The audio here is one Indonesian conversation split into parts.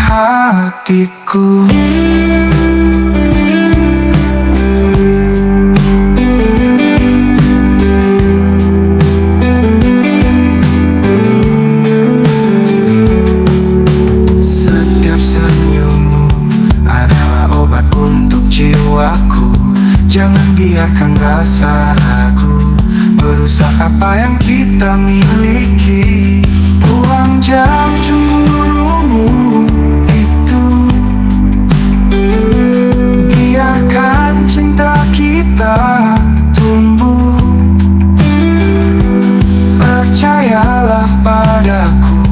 hatiku. Setiap senyummu adalah obat untuk jiwaku. Jangan biarkan rasa ragu merusak apa yang kita miliki. Buang jauh cemburumu itu, biarkan cinta kita tumbuh. Percayalah padaku,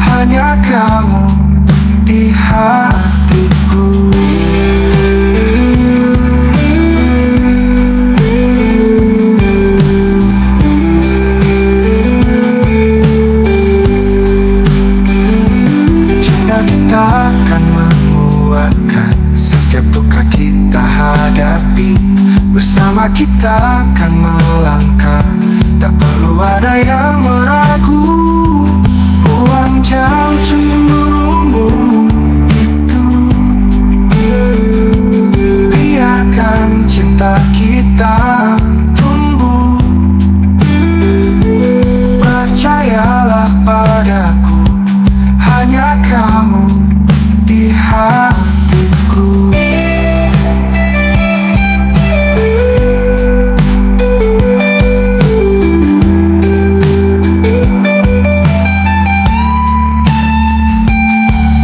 hanya kamu di hatiku. Akan menguatkan setiap duka kita hadapi. Bersama kita akan melangkah, tak perlu ada yang meragu. Buang jauh cemburumu itu, biarkan cinta kita tumbuh. Percayalah padaku, hanya kamu di hatiku.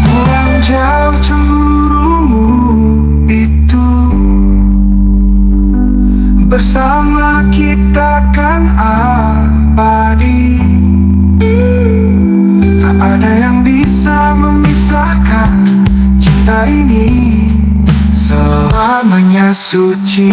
Buang jauh cemburumu itu, bersama kita kan abadi. Tak ada yang bisa memisahkan cinta ini, selamanya suci.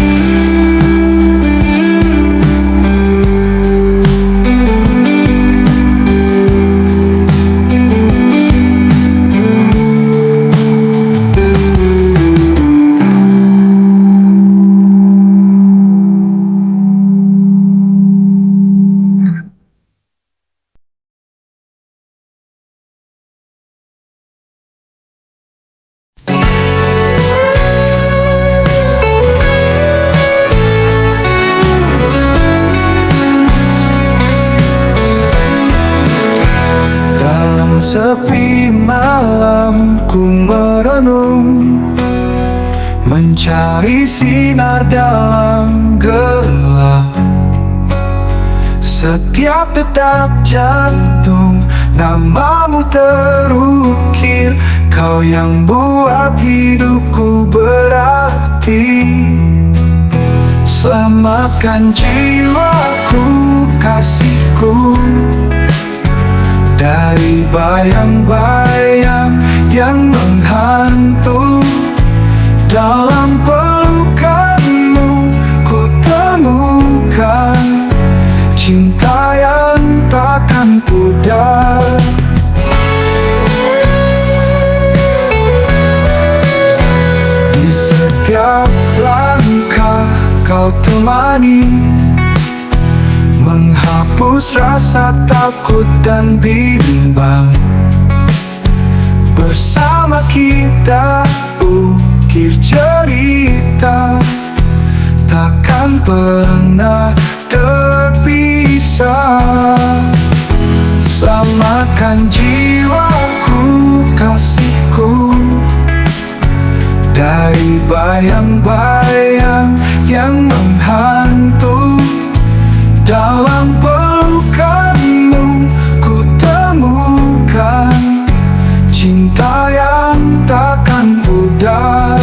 Sepi malam ku merenung, mencari sinar dalam gelap. Setiap detak jantung namamu terukir. Kau yang buat hidupku berarti. Selamatkan jiwaku, kasihku, dari bayang-bayang yang menghantui. Dalam pelukanmu ku temukan cinta yang takkan pudar. Di setiap langkah kau temani, menghapus rasa takut dan bimbang. Bersama kita ukir cerita, takkan pernah terpisah. Selamatkan jiwaku, kasihku, dari bayang-bayang yang menghantui. Dalam pelukanmu ku temukan cinta yang takkan pudar.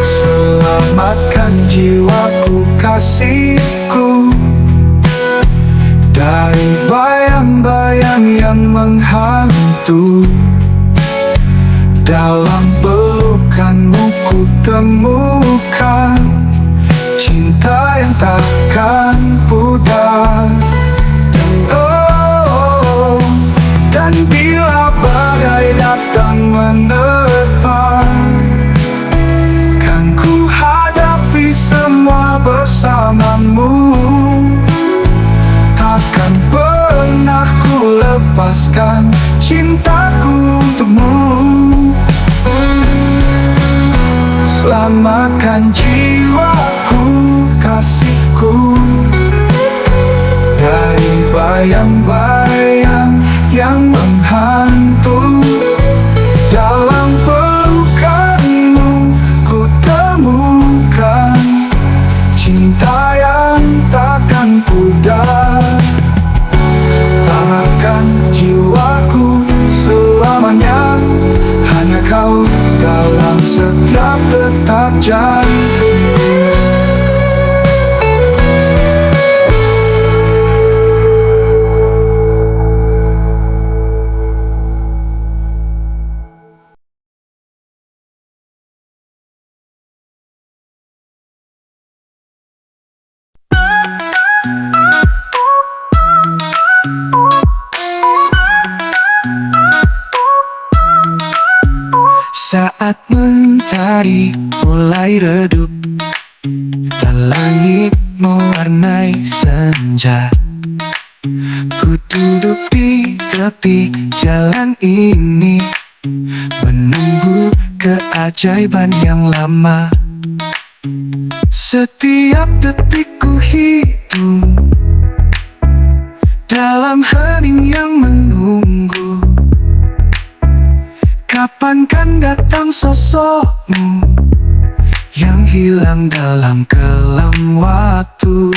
Selamatkan jiwaku, kasihku, dari bayang-bayang yang menghantui. Dalam pelukanmu ku temukan cinta yang takkan pudar. Oh, dan bila badai datang menerpa, kan ku hadapi lepaskan cintaku untukmu. Selamatkan jiwaku, kasihku, dari bayang-bayang yang menghantui. Dalam pelukanmu ku temukan cinta yang takkan pudar. Arahkan jiwaku selamanya, hanya kau dalam setiap detak jantung. Saat mentari mulai redup dan langit mewarnai senja, ku duduk di tepi jalan ini, menunggu keajaiban yang lama. Setiap detik ku hitung dalam hening yang menunggu. Kapan kan datang sosokmu yang hilang dalam kelam waktu?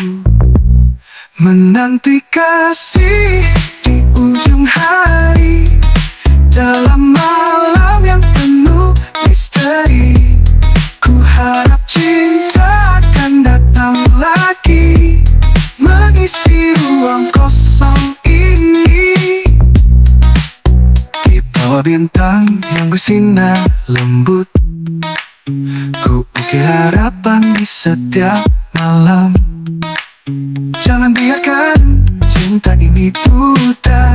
Menanti kasih di ujung hari, dalam malam yang penuh misteri. Ku harap cinta akan datang lagi, mengisi ruang kosong ini. Bintang yang bersinar lembut, ku ukir harapan di setiap malam. Jangan biarkan cinta ini pudar,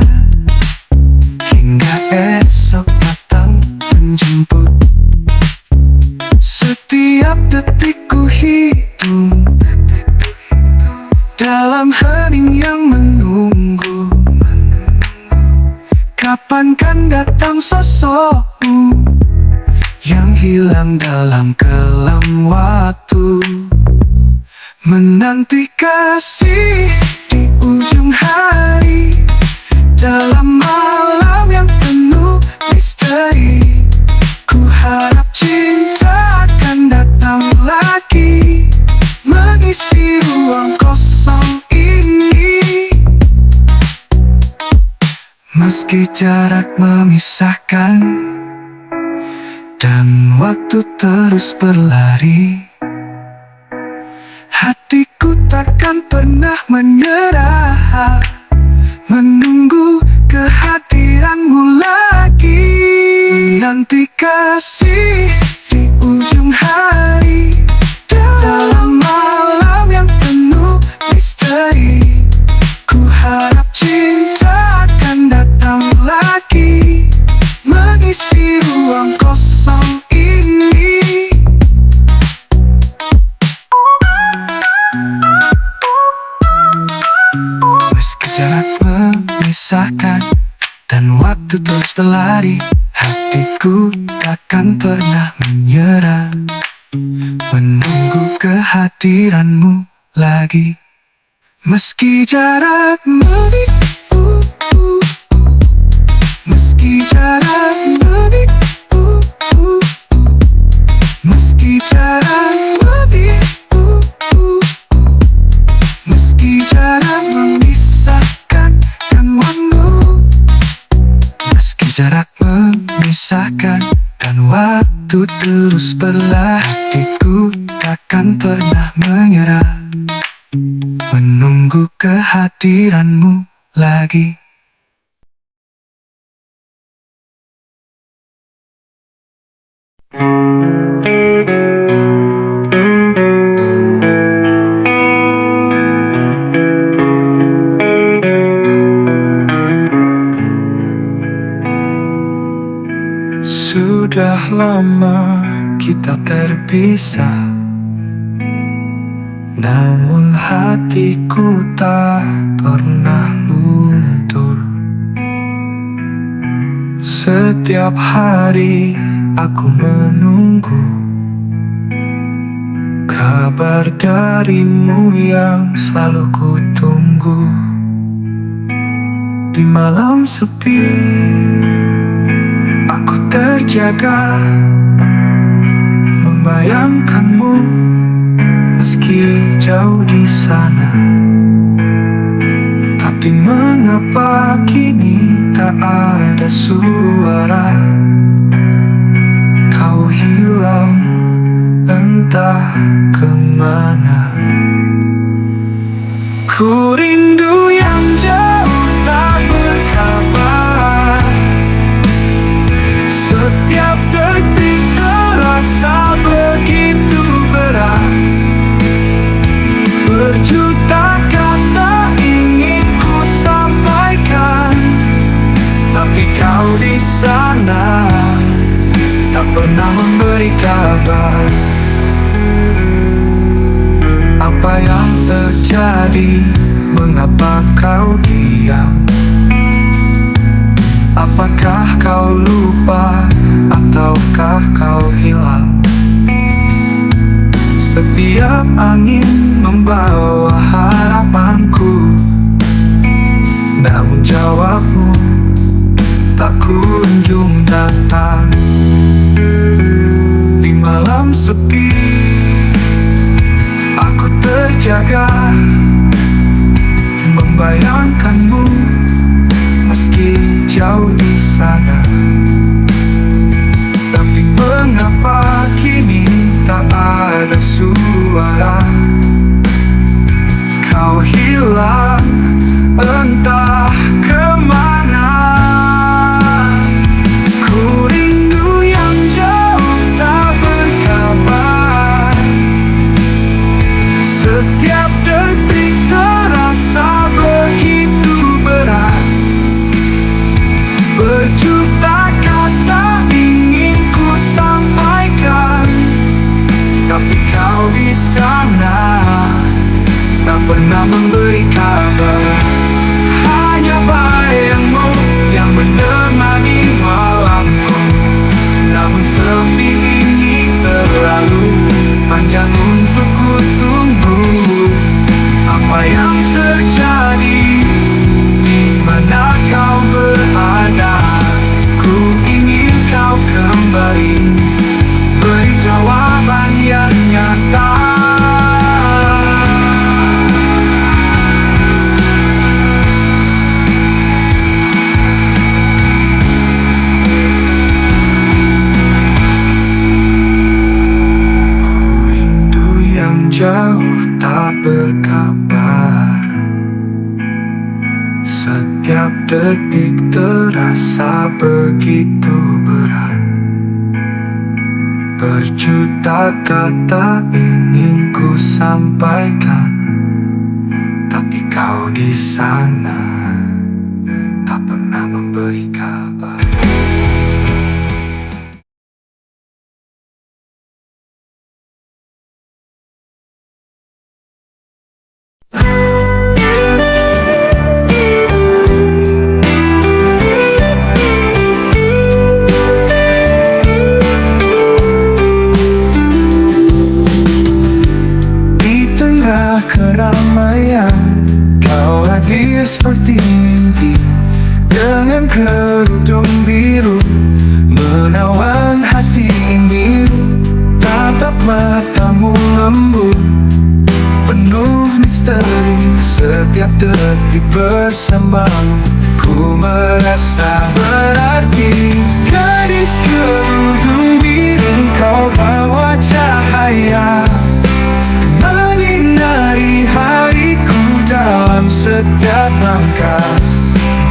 hingga esok datang menjemput. Setiap detik ku hitung dalam hening yang menunggu. Kapan kan datang sosokmu yang hilang dalam kelam waktu? Menanti kasih di ujung hari, dalam malam yang penuh misteri. Ku harap cinta akan datang lagi, mengisi ruang kosong ini. Meski jarak memisahkan dan waktu terus berlari, hatiku takkan pernah menyerah, menunggu kehadiranmu lagi. Nanti kasih di ujung hari, dalam malam yang penuh misteri. Ku harap cinta akan datang lagi, mengisi ruang kosong ini. Meski jarak memisahkan dan waktu terus berlari, hatiku takkan pernah menyerah, menunggu kehadiranmu lagi. Meski jarak meski jarak meski jarak meski jarak memisahkan dan waktu, meski jarak memisahkan dan waktu terus berlalu, hatiku takkan pernah menyerah, menunggu kehadiranmu lagi. Sudah lama kita terpisah, namun hatiku tak pernah luntur. Setiap hari aku menunggu kabar darimu yang selalu ku tunggu. Di malam sepi aku terjaga, membayangkanmu meski jauh di sana. Tapi mengapa kini tak ada suara? Kau hilang entah kemana. Ku rindu yang jauh tak berkabar. Setiap detik terasa begitu berat. Berjuta kata ingin ku sampaikan, tapi kau di sana tak pernah memberi kabar. Apa yang terjadi? Mengapa kau diam? Apakah kau lupa ataukah kau hilang? Setiap angin membawa harapanku, namun jawabmu tak kunjung datang. Di malam sepi aku terjaga, membayangkanmu meski jauh di sana. Tapi mengapa kini tak ada suara? Kau hilang entah kemana. Ku rindu yang jauh tak berkabar. Setiap detik terasa begitu berat. Berjuta kata ingin ku sampaikan, tapi kau di sana tak pernah memberi kabar. Hanya bayangmu yang menemani malamku, namun sepi ini terlalu panjang untuk ku tunggu. Apa yang terjadi? Di mana kau berada? Ku ingin kau kembali, beri jawaban yang nyata. Ku rindu yang jauh tak berkabar. Setiap detik terasa begitu berat. Berjuta kata ingin ku sampaikan, tapi kau di sana tak pernah memberi kabar. Keramaian kau hadir seperti mimpi, dengan kerudung biru menawan hati ini. Tatap matamu lembut, penuh misteri. Setiap detik bersamamu ku merasa berarti. Gadis kerudung biru, kau bawa cahaya menyinari hariku dalam setiap langkah.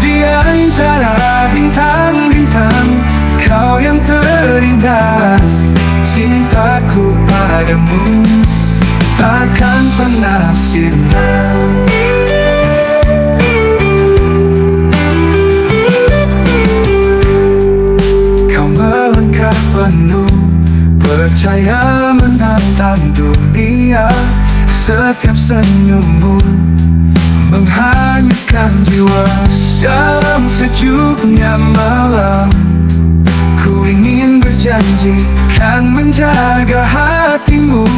Di antara bintang-bintang, kau yang terindah. Cintaku padamu takkan pernah sirna. Kau melangkah penuh percaya menantang dunia. Setiap senyummu menghanyutkan jiwa. Dalam sejuknya malam, ku ingin berjanji kan menjaga hatimu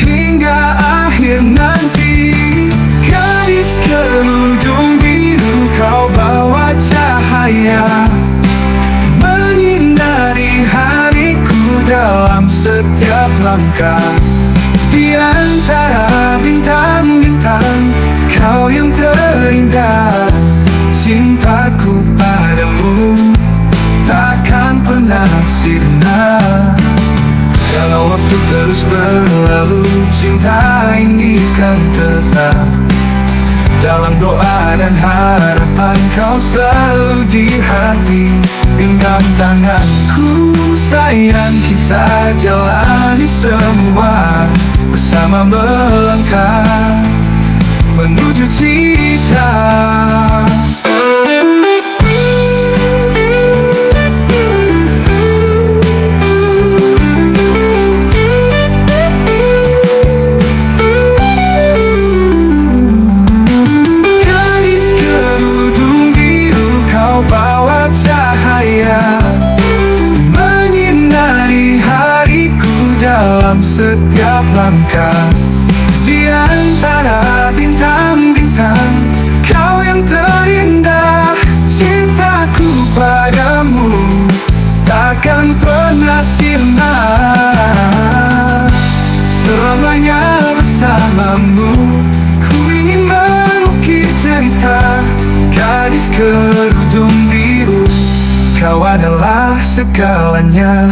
hingga akhir nanti. Gadis kerudung biru, kau bawa cahaya menyinari hariku dalam setiap langkah. Di antara bintang-bintang, kau yang terindah. Cintaku padamu takkan pernah sirna. Kalau waktu terus berlalu, cinta ini kan tetap. Dalam doa dan harapan, kau selalu di hati. Genggam tanganku sayang, kita jalani semua bersama, melangkah menuju cita. Dalam setiap langkah, di antara bintang-bintang, kau yang terindah. Cintaku padamu takkan pernah sirna. Selamanya bersamamu, ku ingin mengukir cerita. Gadis kerudung biru, kau adalah segalanya.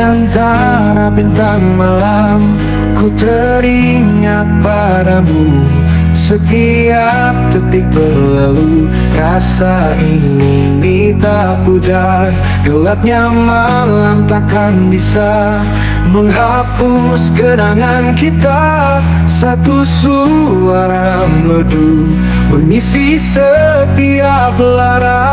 Antara bintang malam, ku teringat padamu. Setiap detik berlalu, rasa ini tak pudar. Gelapnya malam takkan bisa menghapus kenangan kita. Satu suara merdu mengisi setiap lara.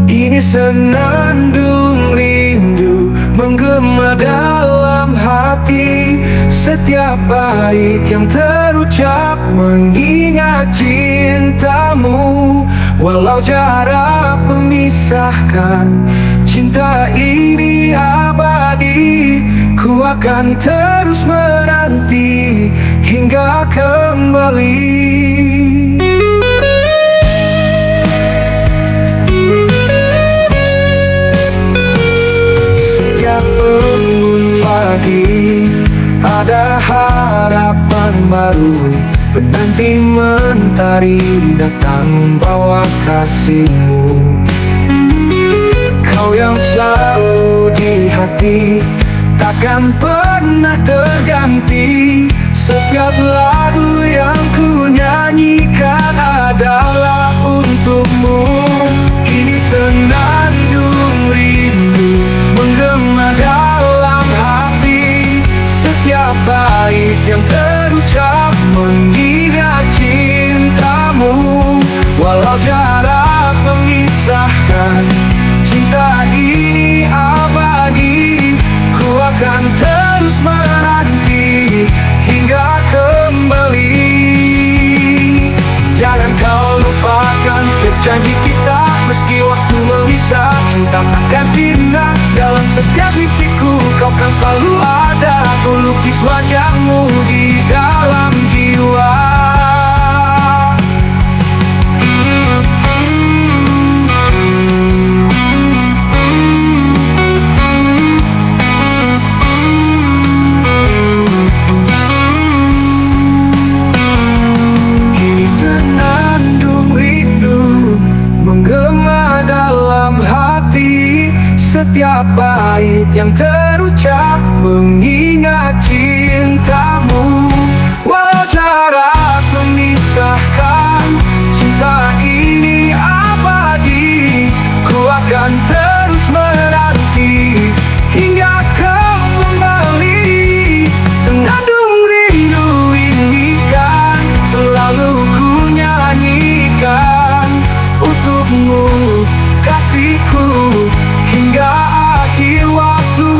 Ini senandung rindu menggema dalam hati. Setiap bait yang terucap mengingat cintamu. Walau jarak memisahkan, cinta ini abadi. Ku akan terus menanti hingga kembali. Ada harapan baru, menanti mentari datang bawa kasihmu. Kau yang selalu di hati, takkan pernah terganti. Setiap lagu yang ku nyanyikan adalah untukmu. Ini senandung rindu menggema dalam hati. Setiap bait yang terucap mengingat cintamu. Walau jarak memisahkan, cinta ini abadi. Ku akan terus menanti hingga kembali. Jangan kau lupakan setiap janji kita. Meski waktu memisah, cinta takkan sirna. Dalam setiap mimpiku, kau kan selalu ada. Ku lukis wajahmu di dalam jiwa. Ini senandung rindu menggema dalam hati. Setiap bait yang terucap mengingat cintamu. Walau jarak memisahkan, cinta ini abadi. Ku akan terus menanti hingga kau kembali. Senandung rindu ini kan selalu ku nyanyikan untukmu, kasihku, hingga akhir waktu.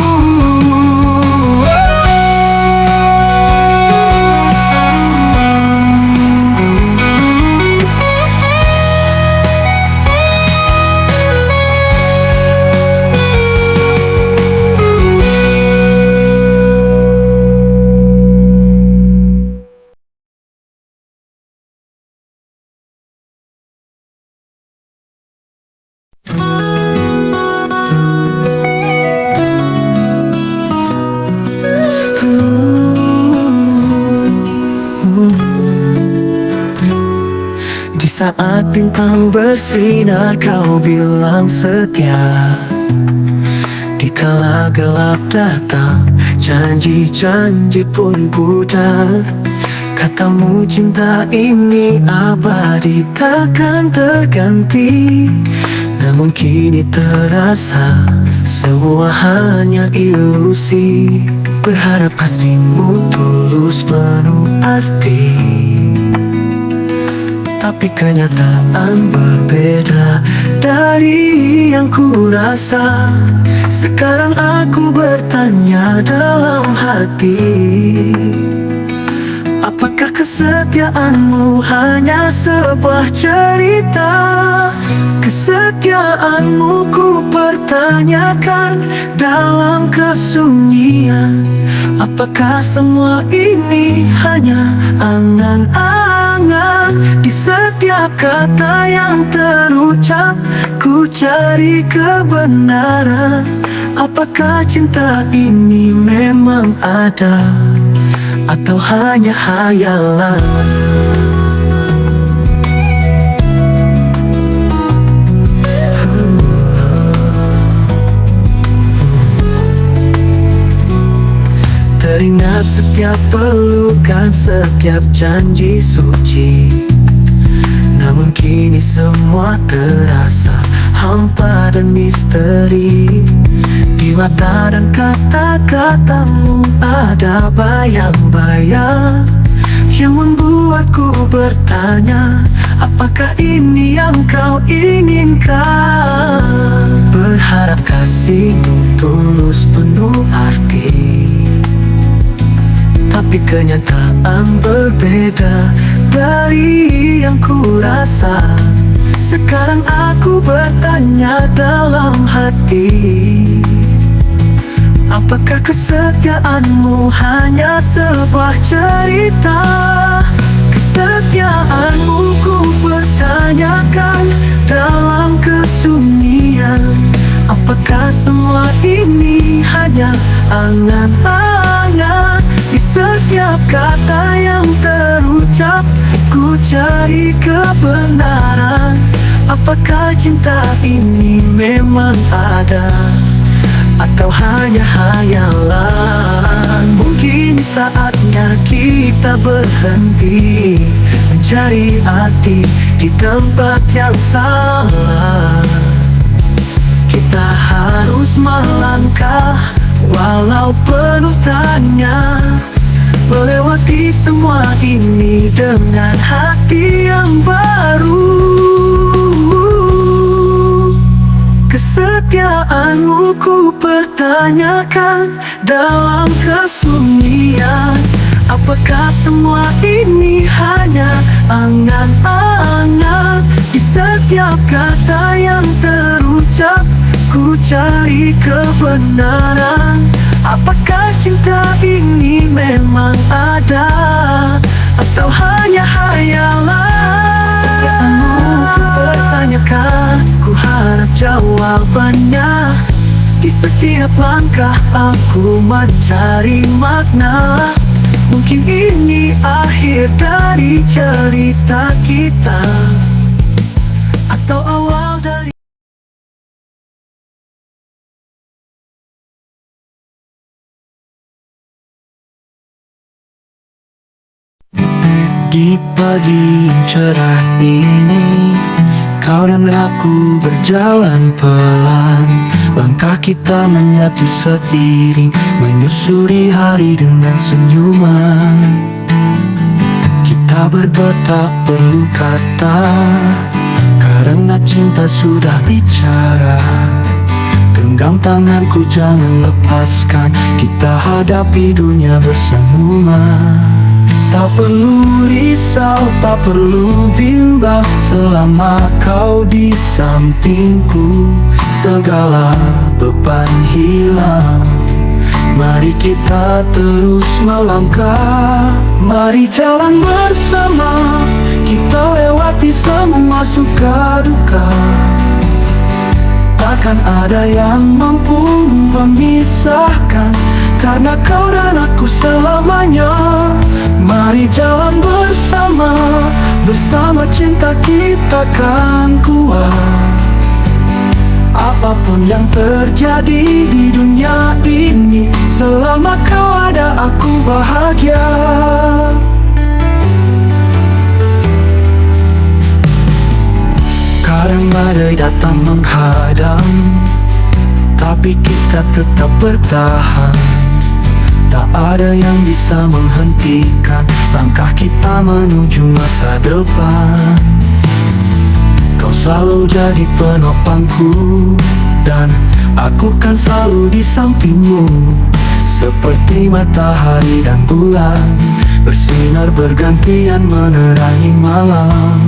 Di saat bintang bersinar kau bilang setia. Di kala gelap datang, janji-janji pun pudar. Katamu cinta ini abadi, takkan terganti. Namun kini terasa semua hanya ilusi. Berharap kasihmu tulus penuh arti, tapi kenyataan berbeda dari yang ku rasa. Sekarang aku bertanya dalam hati, apakah kesetiaanmu hanya sebuah cerita? Kesetiaanmu ku pertanyakan dalam kesunyian. Apakah semua ini hanya angan-angan? Di setiap kata yang terucap, ku cari kebenaran. Apakah cinta ini memang ada atau hanya hayalan? Teringat setiap pelukan, setiap janji suci. Namun kini semua terasa hampa dan misteri. Di mata dan kata-katamu ada bayang-bayang yang membuatku bertanya, apakah ini yang kau inginkan? Berharap kasihmu tulus penuh arti, tapi kenyataan berbeda dari yang ku rasa. Sekarang aku bertanya dalam hati, apakah kesetiaanmu hanya sebuah cerita? Kesetiaanmu ku pertanyakan dalam kesunyian. Apakah semua ini hanya angan-angan? Di setiap kata yang terucap, ku cari kebenaran. Apakah cinta ini memang ada atau hanya hayalan? Mungkin saatnya kita berhenti mencari arti di tempat yang salah. Kita harus melangkah walau penuh tanya, melewati semua ini dengan hati yang baru. Kesetiaanmu ku pertanyakan dalam kesunyian. Apakah semua ini hanya angan-angan? Di setiap kata yang terucap, ku cari kebenaran. Apakah cinta ini memang ada atau hanya hayalan? Kesetiaanmu ku pertanyakan, ku harap jawabannya. Di setiap langkah aku mencari makna. Mungkin ini akhir dari cerita kita, atau awal dari Di pagi yang cerah ini, kau dan aku berjalan pelan. Langkah kita menyatu seiring, menyusuri hari dengan senyuman. Kita berdua tak perlu kata, karena cinta sudah bicara. Genggam tanganku, jangan lepaskan, kita hadapi dunia bersama. Tak perlu risau, tak perlu bimbang, selama kau di sampingku, segala beban hilang. Mari kita terus melangkah, mari jalan bersama, kita lewati semua suka duka. Takkan ada yang mampu memisahkan, karena kau dan aku selamanya. Mari jalan bersama, bersama cinta kita kan kuat. Apapun yang terjadi di dunia ini, selama kau ada aku bahagia. Kadang badai datang menghadang, tapi kita tetap bertahan. Tak ada yang bisa menghentikan langkah kita menuju masa depan. Kau selalu jadi penopangku, dan aku kan selalu di sampingmu. Seperti matahari dan bulan, bersinar bergantian menerangi malam.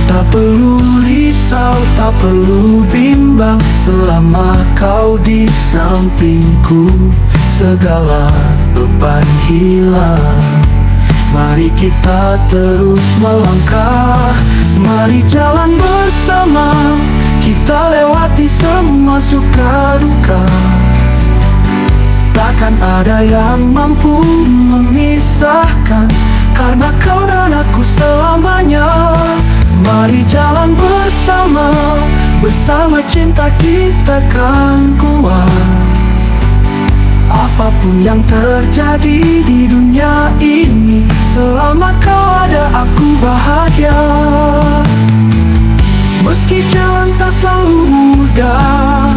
Tak perlu risau, tak perlu bimbang, selama kau di sampingku, segala beban hilang. Mari kita terus melangkah, mari jalan bersama, kita lewati semua suka duka. Takkan ada yang mampu memisahkan, karena kau dan aku selamanya. Mari jalan bersama, bersama cinta kita kan kuat. Apapun yang terjadi di dunia ini, selama kau ada aku bahagia. Meski jalan tak selalu mudah,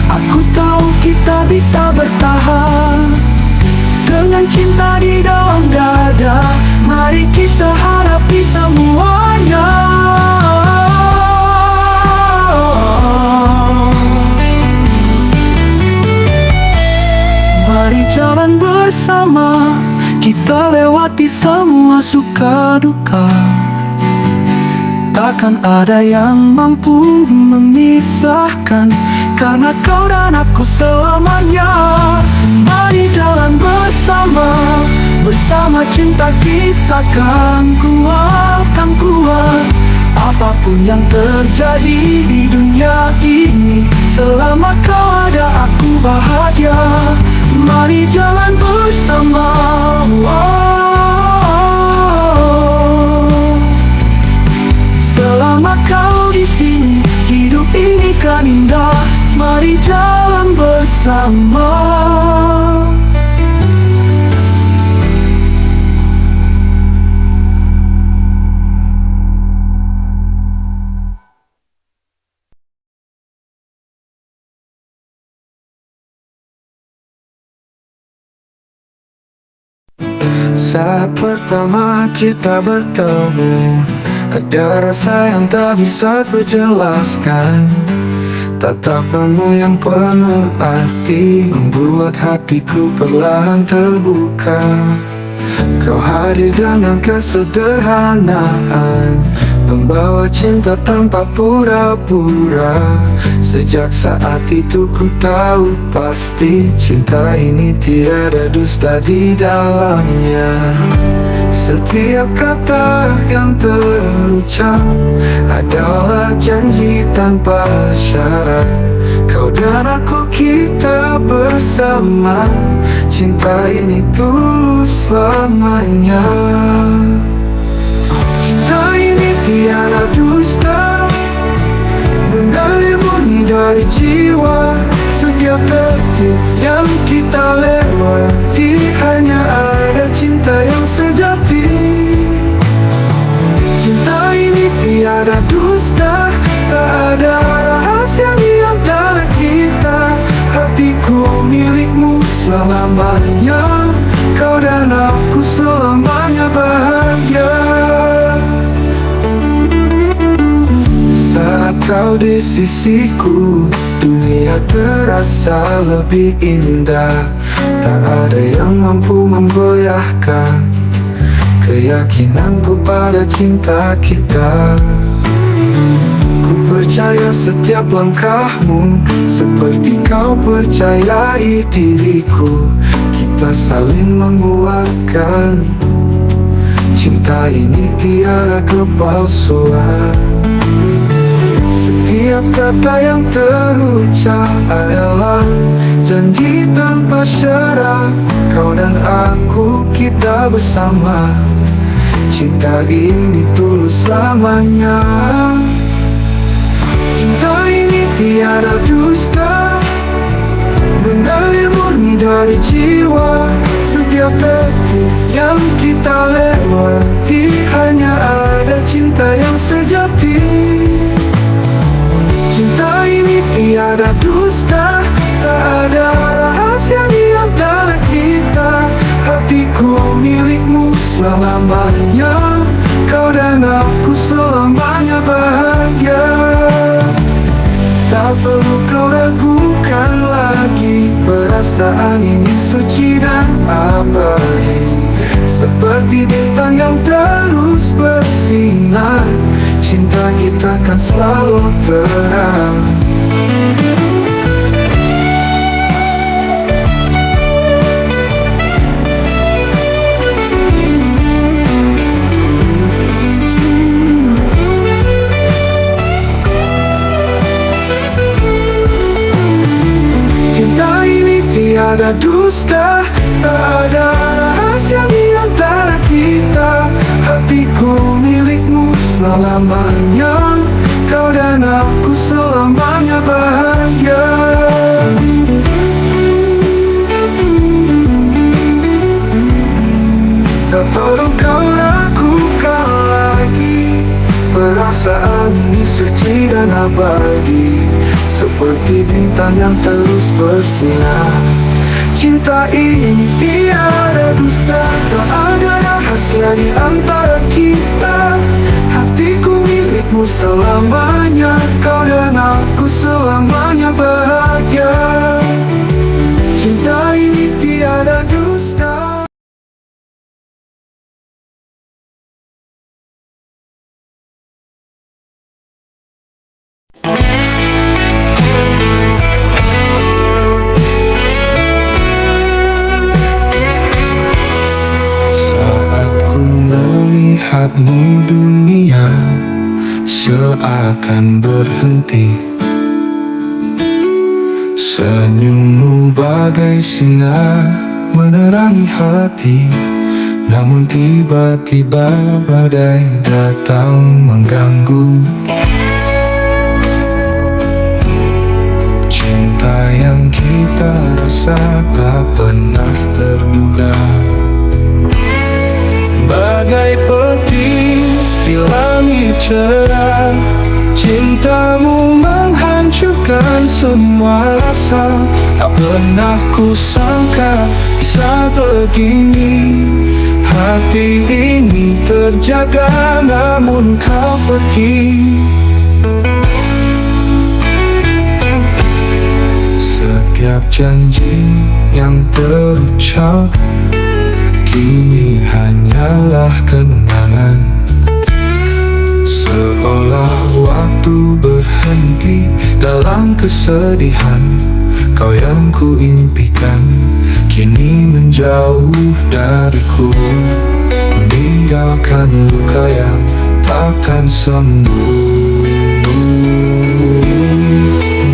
aku tahu kita bisa bertahan. Dengan cinta di dalam dada, mari kita hadapi semuanya. Mari jalan bersama, kita lewati semua suka duka. Takkan ada yang mampu memisahkan, karena kau dan aku selamanya. Mari jalan bersama, bersama cinta kita kan kuat, kan kuat. Apapun yang terjadi di dunia ini, selama kau ada aku bahagia. Mari jalan bersama, selama kau di sini, hidup ini kan indah. Mari jalan bersama. Saat pertama kita bertemu, ada rasa yang tak bisa kujelaskan. Tatapanmu yang penuh arti membuat hatiku perlahan terbuka. Kau hadir dengan kesederhanaan, membawa cinta tanpa pura-pura. Sejak saat itu ku tahu pasti cinta ini tiada dusta di dalamnya. Setiap kata yang terucap adalah janji tanpa syarat. Kau dan aku kita bersama, cinta ini tulus selamanya. Cinta ini tiada dusta, mengalir murni dari jiwa. Setiap detik yang kita lewati, hanya ada cinta yang sejati. kau di sisiku, dunia terasa lebih indah. Tak ada yang mampu memgoyahkan keyakinanku pada cinta kita. Ku percaya setiap langkahmu, seperti kau percayai diriku. Kita saling menguatkan, cinta ini tiada kepalsuan. Setiap kata yang terucap adalah janji tanpa syarat. Kau dan aku, kita bersama. Cinta ini tulus selamanya. Cinta ini tiada dusta, mengalir murni dari jiwa. Setiap detik yang kita lewati, hanya ada cinta yang sejati. Cinta ini tiada dusta, tak ada rahasia di antara kita. Hatiku milikmu selamanya, kau dan aku selamanya bahagia. Tak perlu kau ragukan lagi, perasaan ini suci dan abadi. Seperti bintang yang terus bersinar, cinta kita kan selalu terang. Cinta ini tiada dusta, tak ada rahasia di antara kita. Hatiku milikmu selamanya, kau dan aku selamanya bahagia. Tak perlu kau ragukan lagi, perasaan ini suci dan abadi. Seperti bintang yang terus bersinar, cinta ini tiada dusta, tak ada rahasia di antara kita. Hatiku milikmu selamanya, kau dan aku selamanya bahagia. Cinta ini tiada dusta. Melihatmu dunia seakan berhenti. Senyummu bagai sinar menerangi hati, namun tiba-tiba badai datang mengganggu. Cinta yang kita rasa tak pernah terduga, bagai peti di langit cerah. Cintamu menghancurkan semua rasa. Tak pernah ku sangka bisa begini. Hati ini terjaga namun kau pergi. Setiap janji yang terucap kini hanyalah kenangan. Seolah waktu berhenti dalam kesedihan. Kau yang ku impikan kini menjauh dariku, meninggalkan luka yang takkan sembuh.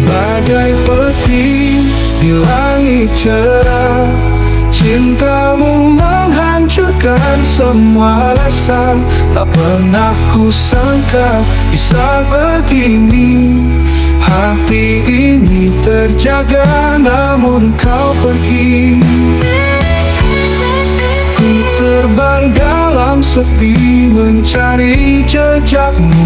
Bagai peti di langit cerah, cintamu menghancurkan semua rasa. Tak pernah ku sangka bisa begini. Hati ini terjaga namun kau pergi. Ku terbang dalam sepi mencari jejakmu.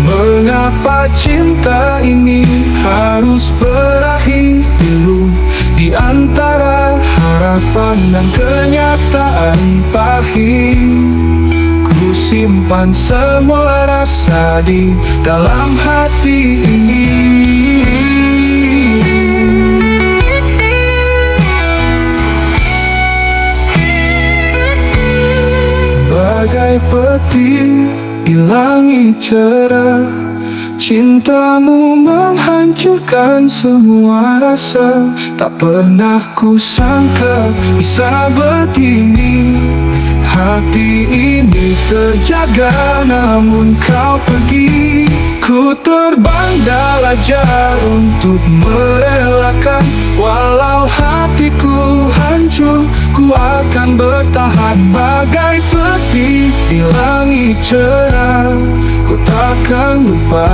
Mengapa cinta ini harus berakhir dulu? Di antara harapan dan kenyataan pahit, ku ku simpan semua rasa di dalam hati ini. Bagai petir di langit cerah, cintamu menghancurkan semua rasa. Tak pernah ku sangka bisa begini. Hati ini terjaga namun kau pergi. Ku terbang dalajar untuk merelakan. Walau hatiku hancur, ku akan bertahan. Bagai petir di langit cerah, ku takkan lupa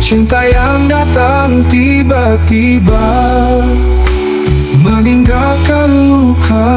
cinta yang datang tiba-tiba, meninggalkan luka.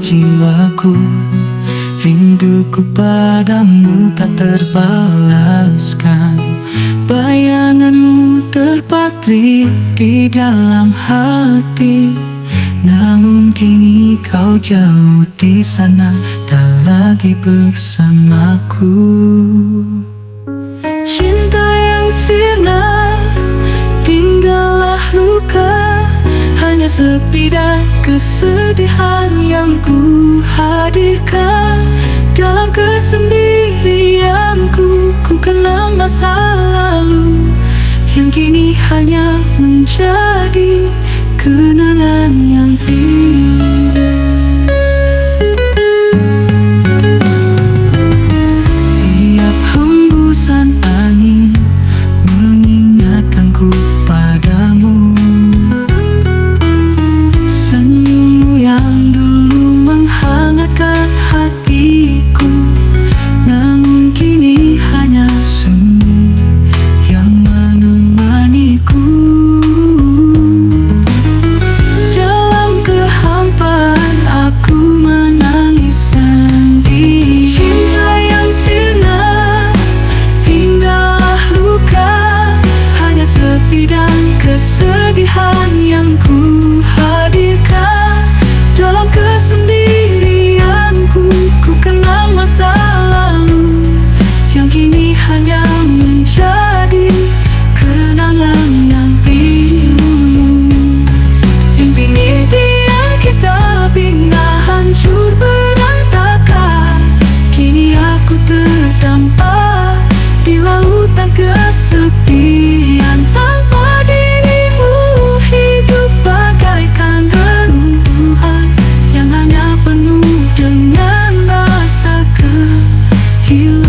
Jiwaku, rinduku padamu tak terbalaskan. Bayanganmu terpatri di dalam hati. Namun kini kau jauh di sana, tak lagi bersamaku. Cinta yang sirna, tinggallah luka. Hanya sepi dan kesedihan yang ku hadirkan. Dalam kesendirianku, ku kenang masa lalu yang kini hanya menjadi kenangan yang indah. Tiap hembusan angin mengingatkanku padamu. Hatiku, namun kini hanya sunyi yang menemaniku. Dalam kehampaan aku menangis sendiri. Cinta yang sirna, tinggallah luka. Hanya sepi dan kesedihan yang ku hadirkan. Dalam kesendirianku, ku kenang masa lalu yang kini hanya menjadi kenangan yang pilu. Mimpi-mimpi yang kita bina hancur berantakan. Kini aku terdampar di lautan kesepian. Tanpa dirimu hidup bagaikan reruntuhan yang hanya penuh dengan rasa kehilangan.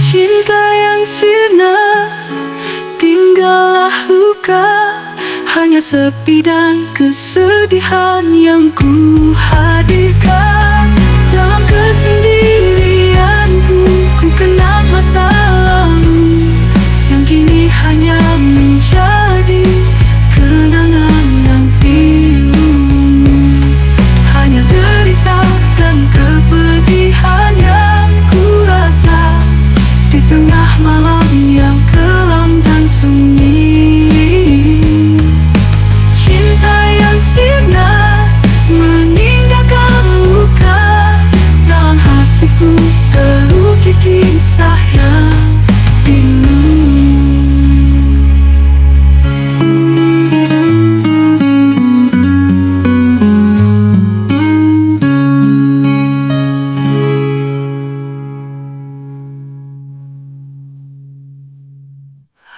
Cinta yang sirna, tinggallah luka. Hanya sepi dan kesedihan yang ku hadirkan. Dalam kesendirianku, ku kenang masa lalu yang kini hanya menjadi kenangan yang pilu. Hanya derita dan kepedihan yang ku rasa di tengah malam yang kelam dan sunyi. Cinta yang sirna meninggalkan luka. Dalam hatiku terukir kisah yang pilu.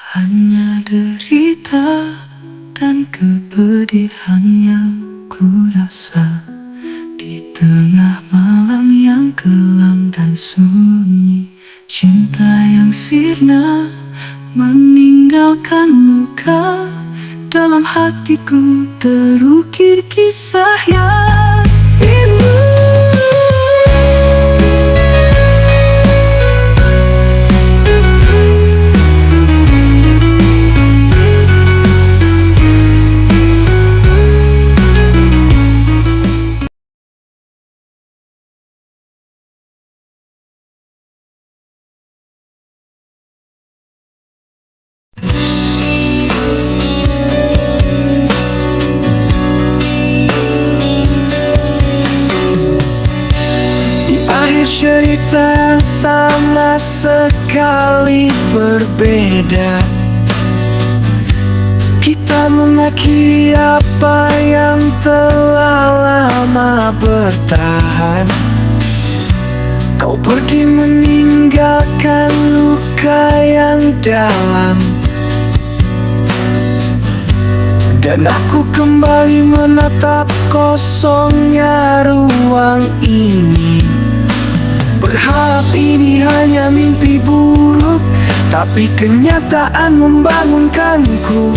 Hanya derita dan kepedihan yang ku rasa di tengah malam yang kelam dan sunyi. Cinta yang sirna meninggalkan luka. Dalam hatiku terukir kisah yang indah. Cerita yang sama sekali berbeda. Kita mengakhiri apa yang telah lama bertahan. Kau pergi meninggalkan luka yang dalam, dan aku kembali menatap kosongnya ruang ini. Berharap ini hanya mimpi buruk, tapi kenyataan membangunkanku.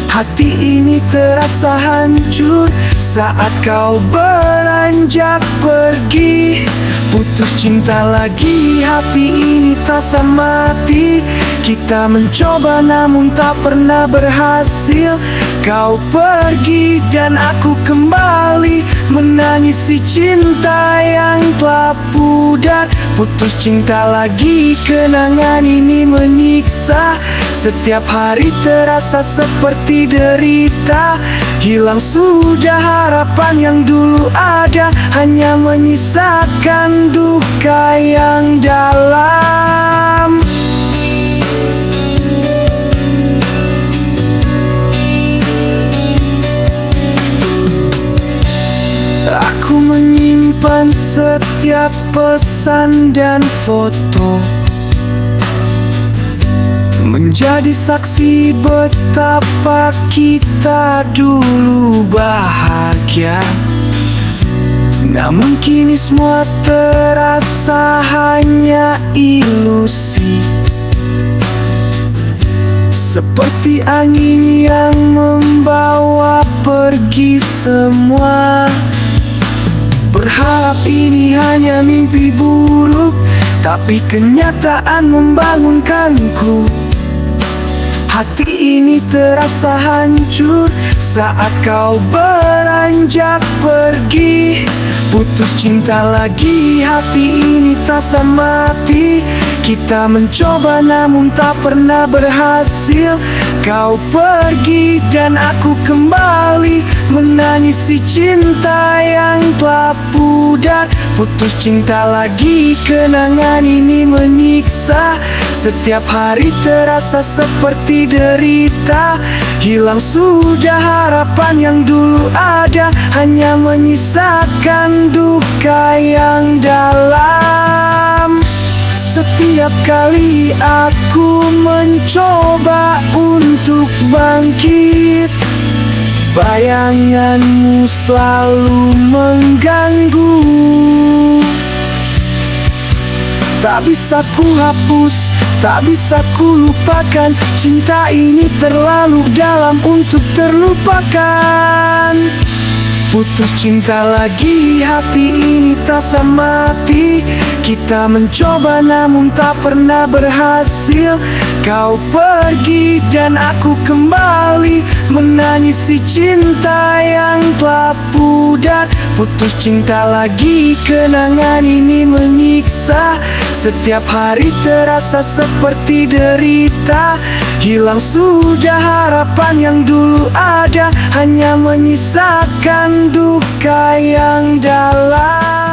Hati ini terasa hancur saat kau beranjak pergi. Putus cinta lagi, hati ini terasa mati. Kita mencoba namun tak pernah berhasil. Kau pergi dan aku kembali menangisi cinta yang telah pudar. Putus cinta lagi, kenangan ini menyiksa. Setiap hari terasa seperti derita. Hilang sudah harapan yang dulu ada, hanya menyisakan duka yang dalam. Aku menyimpan setiap pesan dan foto, menjadi saksi betapa kita dulu bahagia. Namun kini semua terasa hanya ilusi, seperti angin yang membawa pergi semua. Berharap ini hanya mimpi buruk, tapi kenyataan membangunkanku. Hati ini terasa hancur saat kau beranjak pergi. Putus cinta lagi, hati ini terasa mati. Kita mencoba namun tak pernah berhasil. Kau pergi dan aku kembali menangisi cinta yang telah pudar. Putus cinta lagi, kenangan ini menyiksa. Setiap hari terasa seperti derita. Hilang sudah harapan yang dulu ada, hanya menyisakan duka yang dalam. Setiap kali aku mencoba untuk bangkit, bayanganmu selalu mengganggu. Tak bisa ku hapus, tak bisa ku lupakan. Cinta ini terlalu dalam untuk terlupakan. Putus cinta lagi, hati ini terasa mati. Kita mencoba namun tak pernah berhasil. Kau pergi dan aku kembali menangisi cinta yang telah pudar. Putus cinta lagi, kenangan ini menyiksa. Setiap hari terasa seperti derita. Hilang sudah harapan yang dulu ada, hanya menyisakan duka yang dalam.